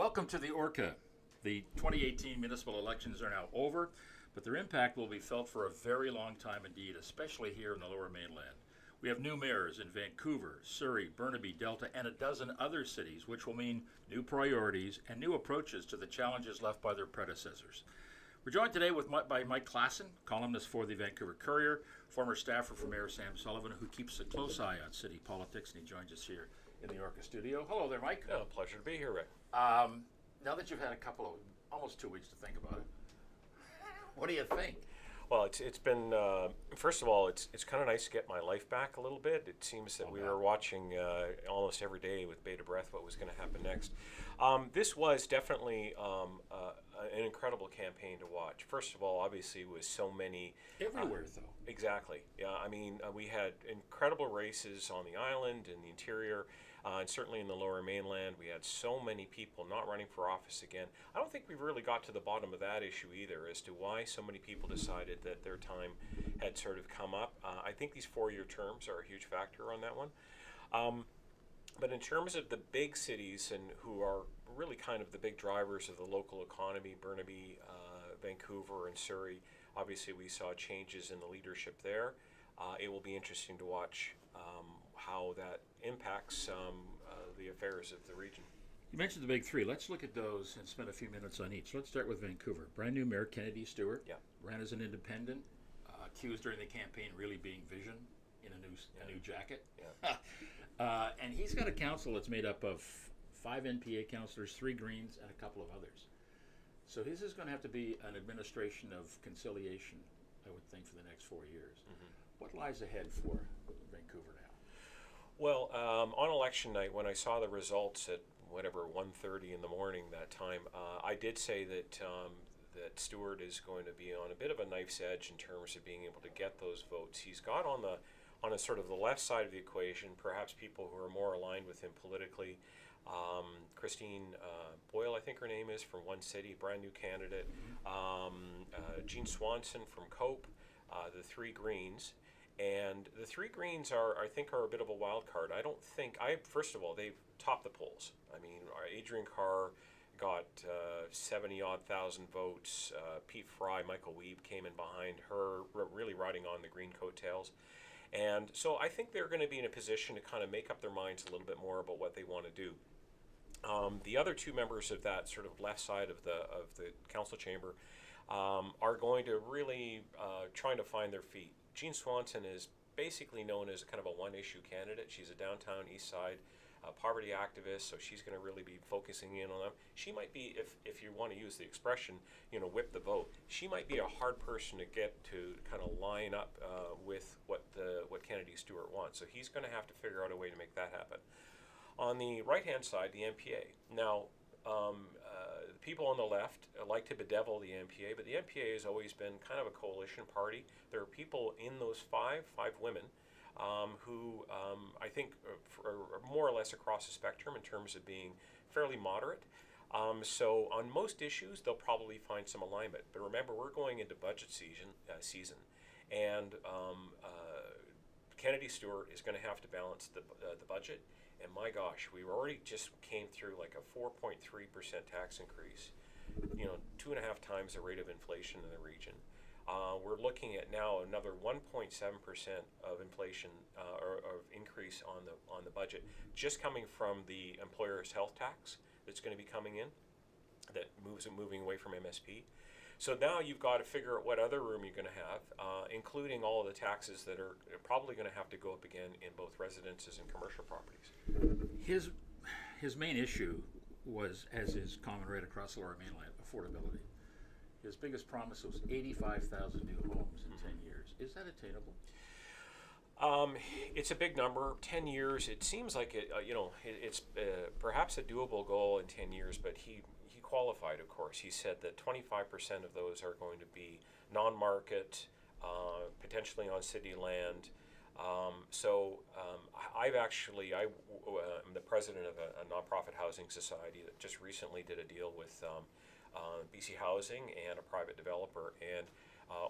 Welcome to the Orca. The 2018 municipal elections are now over, but their impact will be felt for a very long time indeed, especially here in the Lower Mainland. We have new mayors in Vancouver, Surrey, Burnaby, Delta, and a dozen other cities, which will mean new priorities and new approaches to the challenges left by their predecessors. We're joined today by Mike Klassen, columnist for the Vancouver Courier, former staffer for Mayor Sam Sullivan, who keeps a close eye on city politics, and he joins us here in the Orca studio. Hello there, Mike. Yeah, pleasure to be here, Rick. Now that you've had a couple of, almost 2 weeks to think about it, what do you think? Well, it's been first of all, it's kind of nice to get my life back a little bit. It seems that we were watching almost every day with bated breath what was going to happen next. This was definitely an incredible campaign to watch. First of all, obviously, with so many Everywhere, though. Exactly. Yeah, I mean, we had incredible races on the island, in the interior, and certainly in the Lower Mainland. We had so many people not running for office again. I don't think we've really got to the bottom of that issue either, as to why so many people decided that their time had sort of come up. I think these 4-year terms are a huge factor on that one. But in terms of the big cities and who are really kind of the big drivers of the local economy, Burnaby, Vancouver, and Surrey, obviously we saw changes in the leadership there. It will be interesting to watch how that impacts the affairs of the region. You mentioned the big three. Let's look at those and spend a few minutes on each. Let's start with Vancouver. Brand new mayor Kennedy Stewart. Yeah. Ran as an independent, accused during the campaign really being vision in a new jacket. Yeah. And he's got a council that's made up of 5 NPA councillors, 3 Greens, and a couple of others. So his is going to have to be an administration of conciliation, I would think, for the next 4 years. Mm-hmm. What lies ahead for Vancouver now? Well, on election night, when I saw the results at whatever 1:30 in the morning that time, I did say that that Stewart is going to be on a bit of a knife's edge in terms of being able to get those votes. He's got on a sort of the left side of the equation, perhaps people who are more aligned with him politically. Christine Boyle, I think her name is, from One City, brand new candidate. Jean Swanson from Cope, the 3 Greens. And the 3 Greens I think, are a bit of a wild card. First of all, they've topped the polls. I mean, Adrian Carr got 70-odd thousand votes. Pete Fry, Michael Wiebe came in behind her, really riding on the Green coattails. And so I think they're going to be in a position to kind of make up their minds a little bit more about what they want to do. The other 2 members of that sort of left side of the council chamber are going to really trying to find their feet. Jean Swanson is basically known as kind of a one-issue candidate. She's a downtown east side poverty activist, so she's going to really be focusing in on them. She might be, if you want to use the expression, whip the vote. She might be a hard person to get to kind of line up with what Kennedy Stewart wants. So he's going to have to figure out a way to make that happen. On the right-hand side, the NPA. Now, the people on the left like to bedevil the NPA, but the NPA has always been kind of a coalition party. There are people in those five women, who I think are more or less across the spectrum in terms of being fairly moderate. So on most issues, they'll probably find some alignment. But remember, we're going into budget season, and Kennedy Stewart is going to have to balance the budget. And my gosh, we already just came through like a 4.3% tax increase, 2.5 times the rate of inflation in the region. We're looking at now another 1.7% of inflation or of increase on the budget, just coming from the employer's health tax that's going to be coming in, that moving away from MSP. So now you've got to figure out what other room you're going to have, including all of the taxes that are probably going to have to go up again in both residences and commercial properties. His main issue was, as is common right across the Lower Mainland, affordability. His biggest promise was 85,000 new homes in 10 years. Is that attainable? It's a big number. 10 years, it seems like it's perhaps a doable goal in 10 years, but he qualified, of course. He said that 25% of those are going to be non-market, potentially on city land. I'm the president of a nonprofit housing society that just recently did a deal with BC Housing and a private developer, and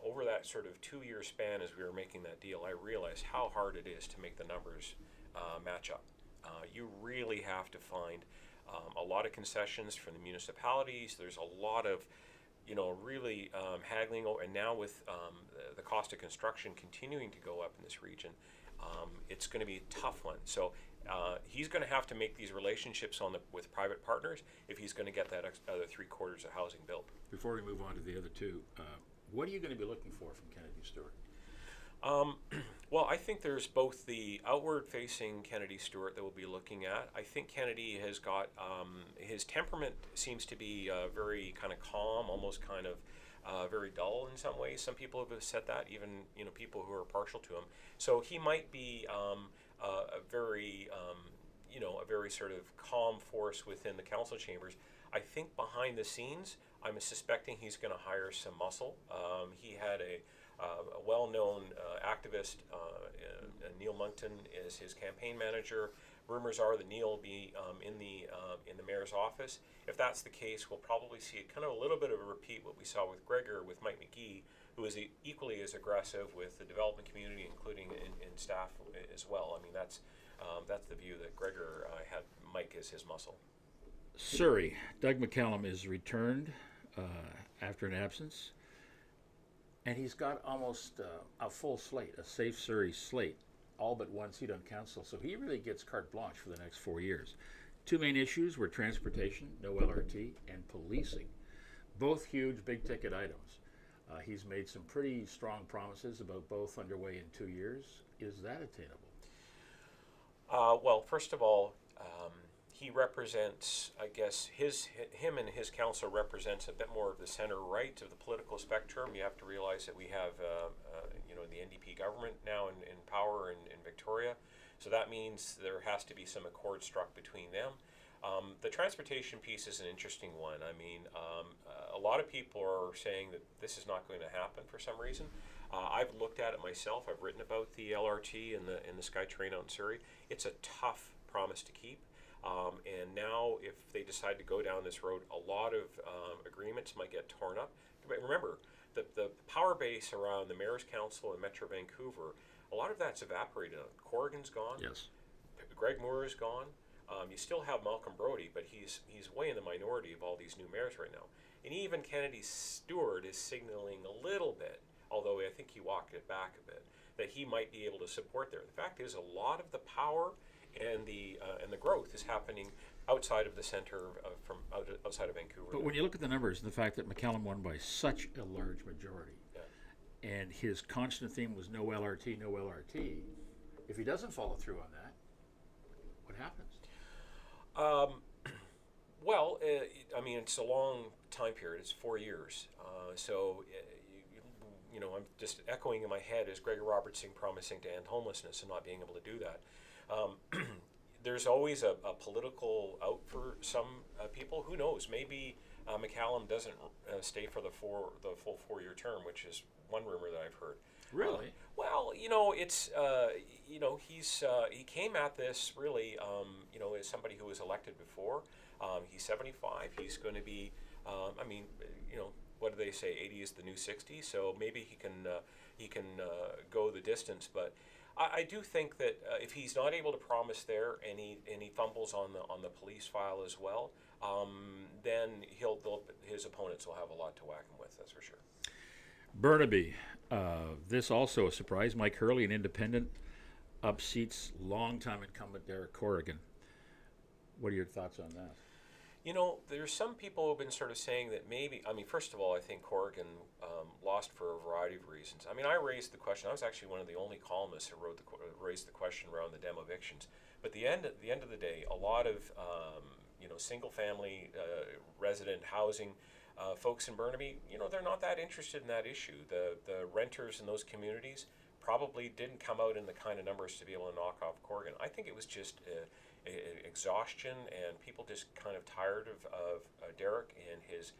over that sort of 2-year span as we were making that deal, I realized how hard it is to make the numbers match up. You really have to find A lot of concessions from the municipalities. There's a lot of, really haggling over, and now with the cost of construction continuing to go up in this region, it's going to be a tough one. So he's going to have to make these relationships with private partners if he's going to get that other 3/4 of housing built. Before we move on to the other two, what are you going to be looking for from Kennedy Stewart? Well, I think there's both the outward-facing Kennedy Stewart that we'll be looking at. I think Kennedy has got, his temperament seems to be very kind of calm, almost kind of very dull in some ways. Some people have said that, even people who are partial to him. So he might be a very a very sort of calm force within the council chambers. I think behind the scenes, I'm suspecting he's going to hire some muscle. He had a well-known activist, Neil Moncton, is his campaign manager. Rumors are that Neil will be in the mayor's office. If that's the case, we'll probably see kind of a little bit of a repeat what we saw with Gregor, with Mike McGee, who is equally as aggressive with the development community, including in staff as well. I mean, that's the view that Gregor had Mike as his muscle. Surrey, Doug McCallum is returned after an absence. And he's got almost a full slate, a safe Surrey slate, all but one seat on council. So he really gets carte blanche for the next 4 years. Two main issues were transportation, no LRT, and policing. Both huge, big-ticket items. He's made some pretty strong promises about both underway in 2 years. Is that attainable? Well, first of all, he represents, I guess, him and his council represents a bit more of the center right of the political spectrum. You have to realize that we have, the NDP government now in power in Victoria, so that means there has to be some accord struck between them. The transportation piece is an interesting one. I mean, a lot of people are saying that this is not going to happen for some reason. I've looked at it myself. I've written about the LRT and the SkyTrain out in Surrey. It's a tough promise to keep. And now, if they decide to go down this road, a lot of agreements might get torn up. But remember, the power base around the Mayor's Council and Metro Vancouver, a lot of that's evaporated. Corrigan's gone. Yes. Greg Moore is gone. You still have Malcolm Brody, but he's way in the minority of all these new mayors right now. And even Kennedy Stewart is signaling a little bit, although I think he walked it back a bit, that he might be able to support there. The fact is, a lot of the power and the growth is happening outside of the center, outside of Vancouver. But when you look at the numbers, the fact that McCallum won by such a large majority, and his constant theme was no LRT, no LRT, if he doesn't follow through on that, what happens? Well, I mean, it's a long time period. It's 4 years. So, I'm just echoing in my head as Gregor Robertson promising to end homelessness and not being able to do that. There's always a political out for some people. Who knows? Maybe McCallum doesn't stay for the full 4-year term, which is one rumor that I've heard. Really? Well, it's he came at this really, as somebody who was elected before. He's 75. He's going to be, what do they say? 80 is the new 60. So maybe he can go the distance. But I do think that if he's not able to promise there, and he fumbles on the police file as well, then his opponents will have a lot to whack him with. That's for sure. Burnaby, this also a surprise. Mike Hurley, an independent, upseats longtime incumbent Derek Corrigan. What are your thoughts on that? There's some people who have been sort of saying that maybe, first of all, I think Corrigan lost for a variety of reasons. I raised the question. I was actually one of the only columnists who raised the question around the Dem evictions. But at the end of the day, a lot of single-family resident housing folks in Burnaby, they're not that interested in that issue. The renters in those communities probably didn't come out in the kind of numbers to be able to knock off Corrigan. I think it was just exhaustion and people just kind of tired of Derek and his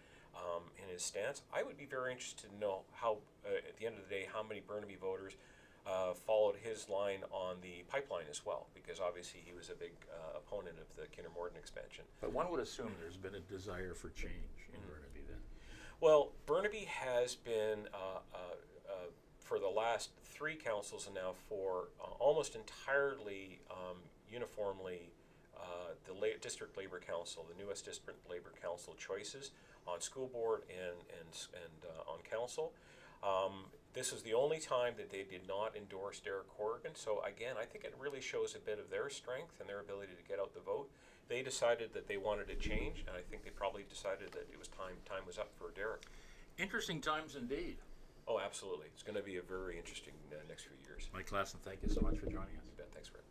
stance. I would be very interested to know how, at the end of the day, how many Burnaby voters followed his line on the pipeline as well, because obviously he was a big opponent of the Kinder Morton expansion. But one would assume there's been a desire for change in Burnaby then. Well, Burnaby has been, for the last 3 councils and now 4, almost entirely uniformly, the District Labor Council, the newest District Labor Council choices on school board and on council. This is the only time that they did not endorse Derek Corrigan. So again, I think it really shows a bit of their strength and their ability to get out the vote. They decided that they wanted to change, and I think they probably decided that it was time was up for Derek. Interesting times indeed. Oh, absolutely. It's going to be a very interesting next few years. Mike Klassen, thank you so much for joining us. You bet. Thanks, Rick.